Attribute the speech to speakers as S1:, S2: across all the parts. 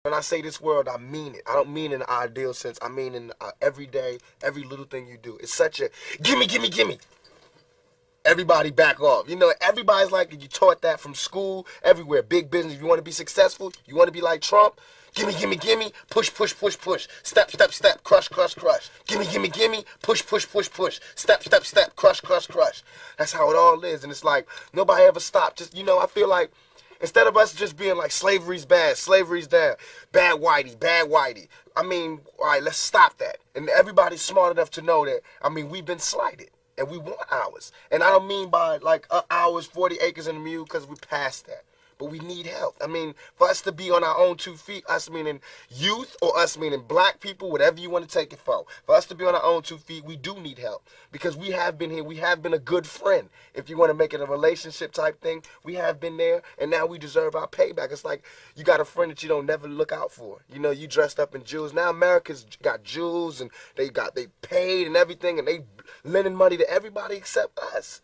S1: When I say this world, I mean it. I don't mean in an ideal sense. I mean in every day, every little thing you do. It's such a gimme, gimme, gimme. Everybody back off. You know, everybody's like, you taught that from school, everywhere. Big business. If you want to be successful, you want to be like Trump, gimme, gimme, gimme, push, push, push, push, step, step, step, crush, crush, crush. Gimme, gimme, gimme, push, push, push, push, step, step, step, crush, crush, crush. That's how it all is. And it's like, nobody ever stopped. Just, you know, I feel like, instead of us just being like, slavery's bad, slavery's down, bad whitey, bad whitey. I mean, all right, let's stop that. And everybody's smart enough to know that, I mean, we've been slighted. And we want ours. And I don't mean by like ours, 40 acres and a mule, because we're past that. But we need help. I mean, for us to be on our own 2 feet, us meaning youth or us meaning black people, whatever you want to take it for us to be on our own 2 feet, we do need help. Because we have been here. We have been a good friend. If you want to make it a relationship type thing, we have been there. And now we deserve our payback. It's like you got a friend that you don't never look out for. You know, you dressed up in jewels. Now America's got jewels and they paid and everything. And they lending money to everybody except us.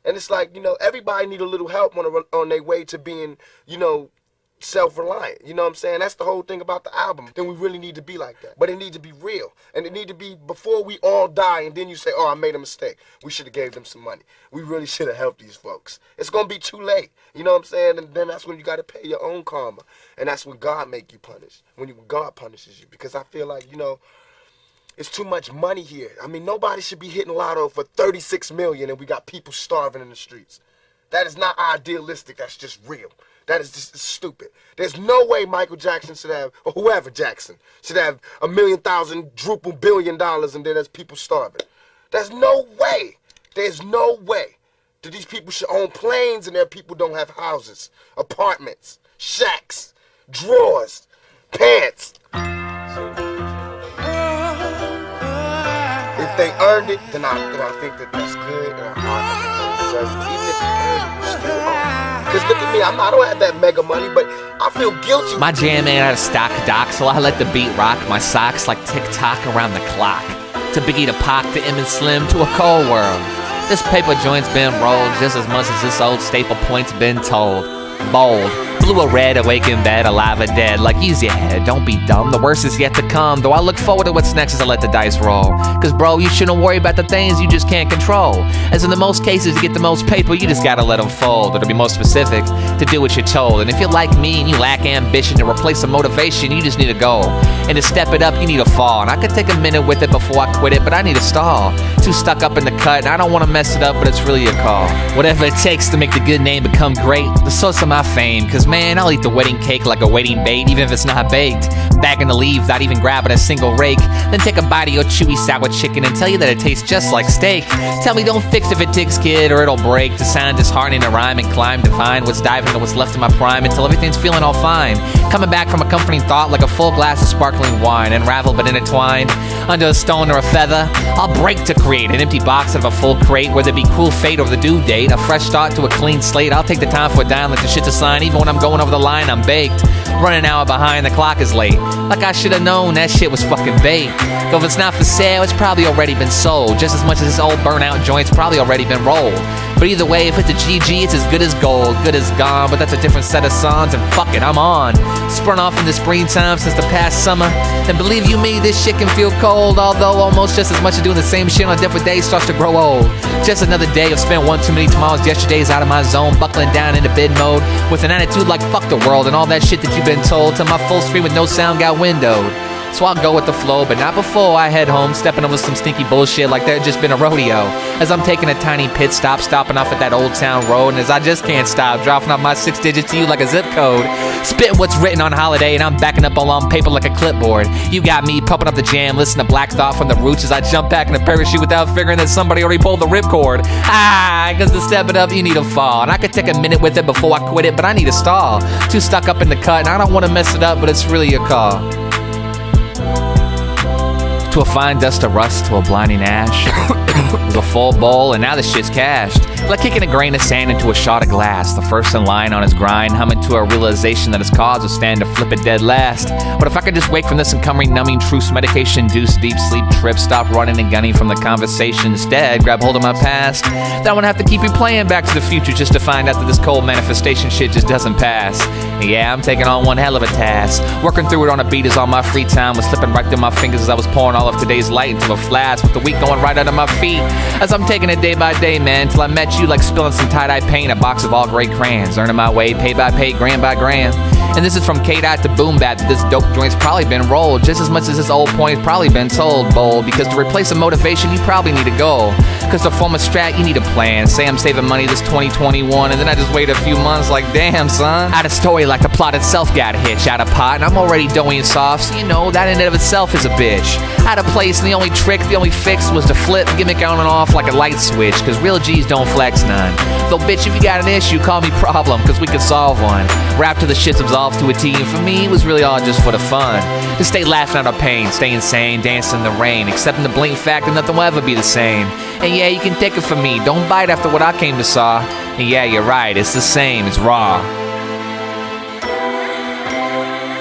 S1: And it's like, you know, everybody need a little help on their way to being, you know, self-reliant. You know what I'm saying? That's the whole thing about the album. Then we really need to be like that. But it need to be real. And it need to be before we all die and then you say, oh, I made a mistake. We should have gave them some money. We really should have helped these folks. It's going to be too late. You know what I'm saying? And then that's when you got to pay your own karma. And that's when God make you punish. When God punishes you. Because I feel like, you know, it's too much money here. I mean, nobody should be hitting lotto for 36 million and we got people starving in the streets. That is not idealistic. That's just real. That is just stupid. There's no way Michael Jackson should have, or whoever Jackson, should have $1,000,000 billion and then there's people starving. There's no way. There's no way that these people should own planes and their people don't have houses, apartments, shacks, drawers, pants. If they earned it, then I think that that's good, and I deserve it. Even if you earned it, you still own it. Because look at me, I don't have that mega money, but I feel guilty.
S2: My jam ain't out of stock, doc, so I let the beat rock my socks like tick-tock around the clock. To Biggie to Pac, to Em and Slim, to a cold world. This paper joint's been rolled just as much as this old staple point's been told. Bold. Blue or red, awake in bed, alive or dead. Like, use your head, don't be dumb. The worst is yet to come. Though I look forward to what's next as I let the dice roll. Cause bro, you shouldn't worry about the things you just can't control. As in the most cases, to get the most paper, you just gotta let them fold. Or to be more specific, to do what you're told. And if you're like me and you lack ambition to replace some motivation, you just need a goal. And to step it up, you need a fall. And I could take a minute with it before I quit it, but I need a stall. Too stuck up in the cut, and I don't wanna mess it up, but it's really a call. Whatever it takes to make the good name become great, the source of my fame. Cause man, I'll eat the wedding cake like a waiting bait, even if it's not baked. Bagging the leaves, not even grabbing a single rake. Then take a bite of your chewy sour chicken and tell you that it tastes just like steak. Tell me don't fix if it ticks, kid, or it'll break. To sound disheartening to rhyme and climb to find what's diving into what's left of my prime until everything's feeling all fine. Coming back from a comforting thought like a full glass of sparkling wine, unraveled but intertwined. Under a stone or a feather, I'll break to create an empty box out of a full crate, whether it be cruel fate or the due date. A fresh start to a clean slate. I'll take the time for a dime like the shit's a sign. Even when I'm going over the line, I'm baked. Running an hour behind, the clock is late. Like I should have known that shit was fucking bait. Though if it's not for sale, it's probably already been sold. Just as much as this old burnout joint's probably already been rolled. But either way, if it's a GG, it's as good as gold. Good as gone, but that's a different set of songs. And fuck it, I'm on. Sprung off in the springtime since the past summer. And believe you me, this shit can feel cold. Although almost just as much as doing the same shit on a different day starts to grow old. Just another day of spent one too many tomorrows. Yesterday's out of my zone, buckling down into bid mode. With an attitude like fuck the world and all that shit that you've been told. Till my full screen with no sound got windowed. So I'll go with the flow, but not before I head home, stepping over some stinky bullshit like there had just been a rodeo. As I'm taking a tiny pit stop, stopping off at that old town road, and as I just can't stop, dropping off my 6 digits to you like a zip code. Spitting what's written on holiday, and I'm backing up all on paper like a clipboard. You got me pumping up the jam, listening to Black Thought from the Roots as I jump back in a parachute without figuring that somebody already pulled the ripcord. Cause to step it up, you need a fall. And I could take a minute with it before I quit it, but I need a stall. Too stuck up in the cut, and I don't want to mess it up, but it's really a call. To a fine dust of rust, to a blinding ash. It was a full bowl, and now the shit's cashed. Like kicking a grain of sand into a shot of glass. The first in line on his grind, humming to a realization that his cause would stand to flip it dead last. But if I could just wake from this encumbering, numbing truce, medication-induced deep sleep trip, stop running and gunning from the conversation, instead grab hold of my past, then I wouldn't have to keep replaying Back to the Future just to find out that this cold manifestation shit just doesn't pass. And yeah, I'm taking on one hell of a task. Working through it on a beat as all my free time was slipping right through my fingers as I was pouring all of today's light into a flask, with the week going right under my feet. As I'm taking it day by day, man, till I met you, like spilling some tie-dye paint, a box of all gray crayons, earning my way, pay by pay, gram by gram. And this is from K-Dot to Boom Bap, that this dope joint's probably been rolled just as much as this old point's probably been told, bold. Because to replace a motivation, you probably need a goal. Because to form a strat, you need a plan. Say I'm saving money this 2021, and then I just wait a few months like, damn, son. Out of story like the plot itself got hitched. Out of pot, and I'm already doughy and soft, so you know, that in and of itself is a bitch. Out of place, and the only trick, the only fix was to flip gimmick on and off like a light switch. Because real G's don't flex none. Though, bitch, if you got an issue, call me problem, because we could solve one. Rap to the shit's absolved to a T, and for me, it was really all just for the fun. To stay laughing out our pain, stay insane, dancing in the rain, accepting the blank fact that nothing will ever be the same. And yeah, you can take it from me, don't bite after what I came to saw. And yeah, you're right, it's the same, it's raw.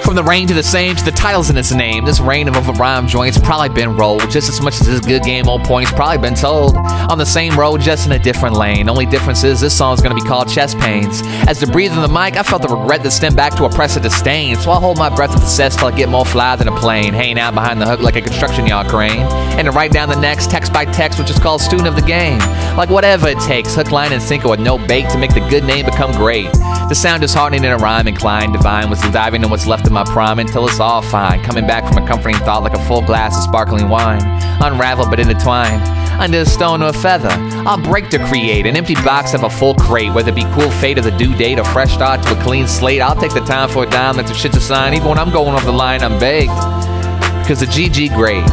S2: From the rain to the same to the titles in its name, this reign of over-rhyme joints probably been rolled just as much as this good game old point's probably been told. On the same road, just in a different lane. Only difference is this song's gonna be called Chest Pains. As to breathe in the mic, I felt the regret that stemmed back to oppressive disdain. So I'll hold my breath at the cess till I get more fly than a plane, hanging out behind the hook like a construction yard crane. And to write down the next text by text, which is called student of the game. Like whatever it takes, hook, line, and sinker with no bait to make the good name become great. The sound disheartening in a rhyme inclined divine was diving in what's left of my prime until it's all fine. Coming back from a comforting thought like a full glass of sparkling wine. Unraveled but intertwined. Under a stone or a feather, I'll break to create an empty box of a full crate. Whether it be cool fate of the due date or fresh start to a clean slate, I'll take the time for a dime that the shit's a sign. Even when I'm going off the line, I'm baked. Cause the GG great.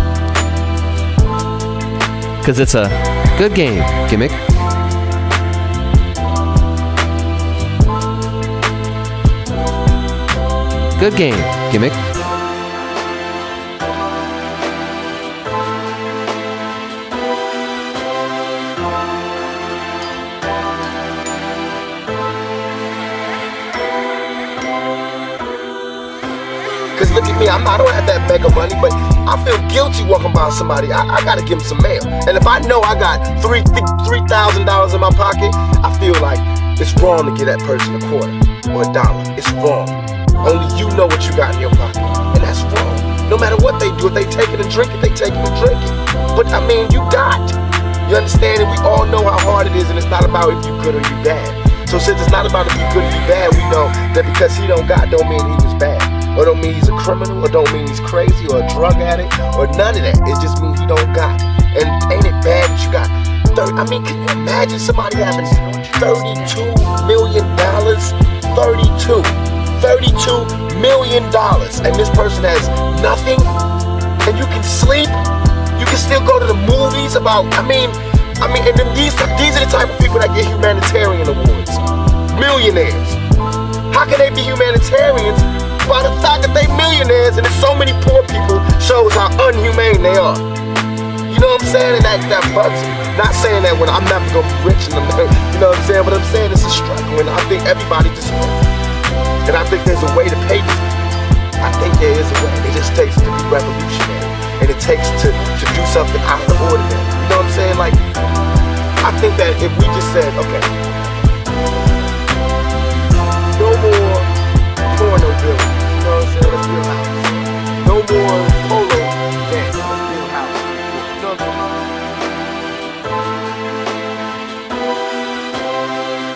S2: Cause it's a good game, gimmick. Good game, gimmick.
S1: Cause look at me, I don't have that mega money, but I feel guilty walking by somebody. I gotta give them some mail. And if I know I got $3,000 in my pocket, I feel like it's wrong to give that person a quarter or a dollar. It's wrong. Only you know what you got in your pocket, and that's wrong. No matter what they do, if they take it and drink it, they take it and drink it. But I mean, you got. You understand? And we all know how hard it is, and it's not about if you good or you bad. So since it's not about if you good or you bad, we know that because he don't got, don't mean he was bad. Or don't mean he's a criminal, or don't mean he's crazy, or a drug addict, or none of that. It just means he don't got. And ain't it bad that you got 30? I mean, can you imagine somebody having $32 million? $32 million. And this person has nothing? And you can sleep? You can still go to the movies about, I mean, and then these are the type of people that get humanitarian awards. Millionaires. How can they be humanitarians? By the fact that they millionaires and there's so many poor people shows how unhumane they are. You know what I'm saying? And that bugs me. Not saying that when I'm never gonna be rich and you know what I'm saying? But I'm saying it's a struggle, and I think everybody just and I think there's a way to pay these people. I think there is a way. It just takes to be revolutionary, and it takes to do something out of the ordinary. You know what I'm saying? Like, I think that if we just said, okay,